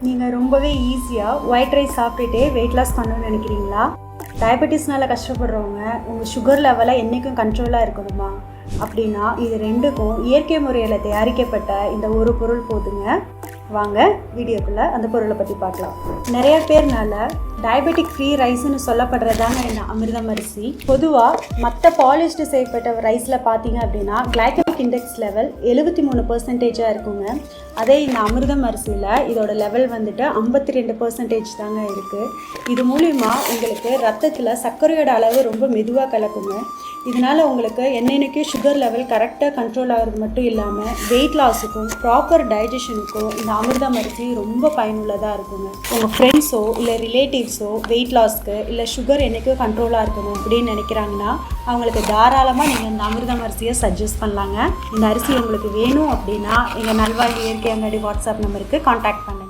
நீங்கள் ரொம்பவே ஈஸியாக ஒயிட் ரைஸ் சாப்பிட்டுட்டே வெயிட் லாஸ் பண்ணணும்னு நினைக்கிறீங்களா? டயபெட்டிஸ்னால் கஷ்டப்படுறவங்க உங்கள் சுகர் லெவலை என்றைக்கும் கண்ட்ரோலாக இருக்கணுமா? அப்படின்னா இது ரெண்டுக்கும் இயற்கை முறையில் தயாரிக்கப்பட்ட இந்த ஒரு பொருள் போதுங்க. வாங்க வீடியோக்குள்ளே அந்த பொருளை பற்றி பார்க்கலாம். நிறைய பேர்னால டயபெட்டிக் ஃப்ரீ ரைஸ்ன்னு சொல்லப்படுறதாங்க இந்த அமிர்தம் அரிசி. பொதுவாக மற்ற பாலிஷ்டு செய்யப்பட்ட ரைஸில் பார்த்தீங்க அப்படின்னா கிளைகமிக் இண்டெக்ஸ் லெவல் 73% இருக்குங்க. அதே இந்த அமிர்தம் அரிசியில் இதோட லெவல் வந்துட்டு 52% தாங்க இருக்குது. இது மூலிமா உங்களுக்கு ரத்தத்தில் சர்க்கரையோட அளவு ரொம்ப மெதுவாக கலக்குங்க. இதனால் உங்களுக்கு என்னென்னைக்கும் சுகர் லெவல் கரெக்டாக கண்ட்ரோல் ஆகிறது மட்டும் இல்லாமல் வெயிட் லாஸுக்கும் ப்ராப்பர் டைஜஷனுக்கும் இந்த அமிர்தம் அரிசி ரொம்ப பயனுள்ளதாக இருக்குங்க. உங்கள் ஃப்ரெண்ட்ஸோ இல்லை ரிலேட்டிவ்ஸோ வெயிட் லாஸ்க்கு இல்லை சுகர் என்றைக்கும் கண்ட்ரோலாக இருக்கணும் அப்படின்னு நினைக்கிறாங்கன்னா அவங்களுக்கு தாராளமாக நீங்கள் இந்த அமிர்தம் அரிசியை சஜஸ்ட் பண்ணலாங்க. இந்த அரிசி உங்களுக்கு வேணும் அப்படின்னா எங்கள் நல்வாழ்வு இயற்கை அங்காடி வாட்ஸ்அப் நம்பருக்கு கான்டாக்ட் பண்ணுங்கள்.